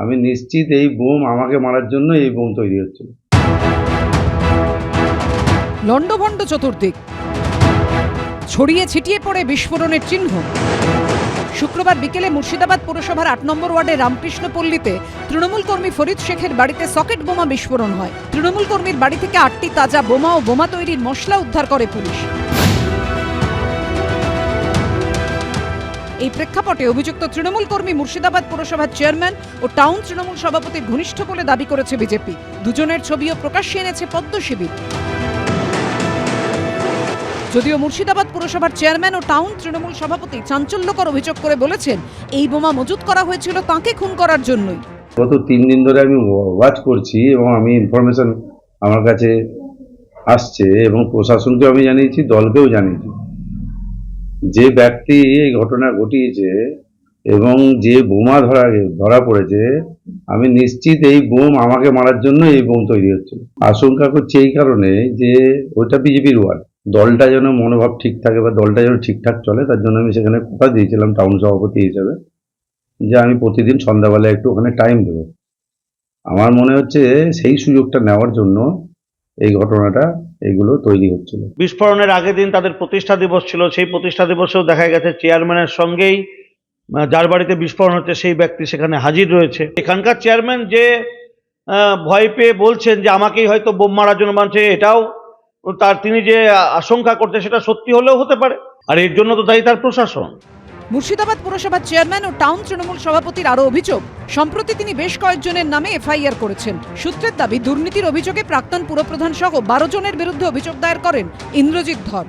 আমি নিশ্চিত এই বোম আমাকে মারার জন্য এই বোম তৈরি হচ্ছিল। লন্ডভন্ড চতুর্দিক, ছড়িয়ে ছিটিয়ে পড়ে বিস্ফোরণের চিহ্ন। শুক্রবার বিকেলে মুর্শিদাবাদ পুরসভার ৮ নম্বর ওয়ার্ডের রামকৃষ্ণপল্লীতে তৃণমূল কর্মী ফরিদ শেখের বাড়িতে সকেট বোমা বিস্ফোরণ হয়। তৃণমূল কর্মীর বাড়ি থেকে ৮টি তাজা বোমা ও বোমা তৈরির মশলা উদ্ধার করে পুলিশ। এই প্রেক্ষাপটে অভিযুক্ত তৃণমূল কর্মী মুর্শিদাবাদ পুরসভার চেয়ারম্যান ও টাউন তৃণমূল সভাপতির ঘনিষ্ঠ বলে দাবি করেছে বিজেপি। দুজনের ছবিও প্রকাশ্যে এনেছে পদ্ম শিবির। যদিও মুর্শিদাবাদ পুরসভার চেয়ারম্যান ও টাউন তৃণমূল সভাপতি চাঞ্চল্যকর অভিযোগ করে বলেছেন, এই বোমা মজুত করা হয়েছিল তাঁকে খুন করার জন্যই। গত 3 দিন ধরে আমি ওয়াচ করছি এবং আমি ইনফরমেশন আমার কাছে আসছে এবং প্রশাসনকে আমি জানিয়েছি, দলকেও জানিয়েছি। যে ব্যক্তি এই ঘটনা ঘটিয়েছে এবং যে বোমা ধরা পড়েছে, আমি নিশ্চিত এই বোম আমাকে মারার জন্য এই বোম তৈরি হচ্ছিল। আশঙ্কা করছি এই কারণে যে ওইটা বিজেপির ওয়ার্ড, দলটা যেন মনোভাব ঠিক থাকে বা দলটা যেন ঠিকঠাক চলে, তার জন্য আমি সেখানে কথা দিয়েছিলাম টাউন সভাপতি হিসেবে যে আমি প্রতিদিন সন্ধ্যাবেলা একটু ওখানে টাইম দেবো। আমার মনে হচ্ছে সেই সুযোগটা নেওয়ার জন্য এই ঘটনাটা এগুলো তৈরি হচ্ছিল। বিস্ফোরণের আগের দিন তাদের প্রতিষ্ঠা দিবস ছিল, সেই প্রতিষ্ঠা দিবসেও দেখা গেছে চেয়ারম্যানের সঙ্গেই যার বাড়িতে বিস্ফোরণ হচ্ছে সেই ব্যক্তি সেখানে হাজির রয়েছে। এখানকার চেয়ারম্যান যে ভয় পেয়ে বলছেন যে আমাকেই হয়তো বোম মারার জন্য মানছে, এটাও তিনি যে আশঙ্কা করছে সেটা সত্যি হলেও হতে পারে, আর এর জন্য তো দায়ী তার প্রশাসন। মুর্শিদাবাদ পুরসভার চেয়ারম্যান ও টাউন তৃণমূল সভাপতির আরও অভিযোগ, সম্প্রতি তিনি বেশ কয়েকজনের নামে এফআইআর করেছেন। সূত্রের দাবি, দুর্নীতির অভিযোগে প্রাক্তন পুরপ্রধান সহ 12 জনের বিরুদ্ধে অভিযোগ দায়ের করেন ইন্দ্রজিৎ ধর।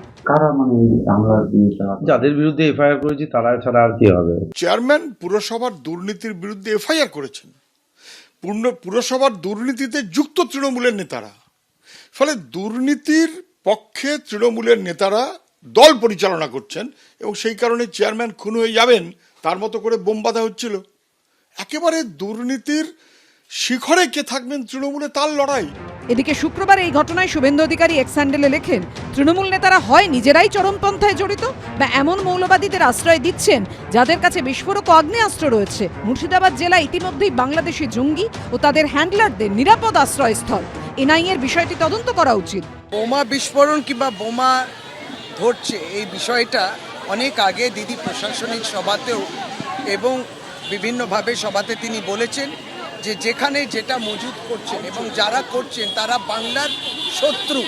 যাদের বিরুদ্ধে এফআইআর করেছি তারা ছাড়া আর কি হবে। চেয়ারম্যান পুরসভার দুর্নীতির বিরুদ্ধে এফআইআর করেছেন। পুরসভার দুর্নীতিতে যুক্ত তৃণমূলের নেতারা, ফলে দুর্নীতির পক্ষে তৃণমূলের নেতারা দল পরিচালনা করছেন এবং সেই কারণে চেয়ারম্যান খুন হয়ে যাবেন তার মতো করে বোম বাঁধা হচ্ছিল। একেবারে দুর্নীতির শিখরে কে থাকবেন তৃণমূলে, তার লড়াই। এদিকে শুক্রবার এই ঘটনায় শুভেন্দু অধিকারী এক্স হ্যান্ডেলে লেখেন, তৃণমূল নেতারা হয় নিজেরাই চরমপন্থায় জড়িত বা এমন মৌলবাদীদের আশ্রয় দিচ্ছেন যাদের কাছে বিস্ফোরক ও আগ্নেয়াস্ত্র রয়েছে। মুর্শিদাবাদ জেলা ইতিমধ্যেই বাংলাদেশি জঙ্গি ও তাদের হ্যান্ডলারদের নিরাপদ আশ্রয়স্থল। এনআইএর বিষয়টি তদন্ত করা উচিত। বোমা বিস্ফোরণ কিংবা বোমা ধরছে এই বিষয়টা অনেক আগে দিদি প্রশাসনিক সভাতেও এবং বিভিন্নভাবে সভাতে তিনি বলেছেন যে যেখানে যেটা মজুত করছেন এবং যারা করছেন তারা বাংলার শত্রু,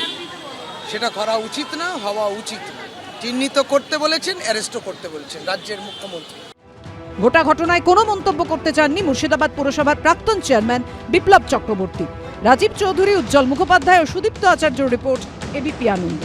সেটা করা উচিত না, হওয়া উচিত না। চিহ্নিত করতে বলেছেন, অ্যারেস্টও করতে বলেছেন রাজ্যের মুখ্যমন্ত্রী। গোটা ঘটনায় কোনো মন্তব্য করতে চাননি মুর্শিদাবাদ পুরসভার প্রাক্তন চেয়ারম্যান বিপ্লব চক্রবর্তী। রাজীব চৌধুরী, উজ্জ্বল মুখোপাধ্যায় ও সুদীপ্ত আচার্য রিপোর্ট, এবিপি আনন্দ।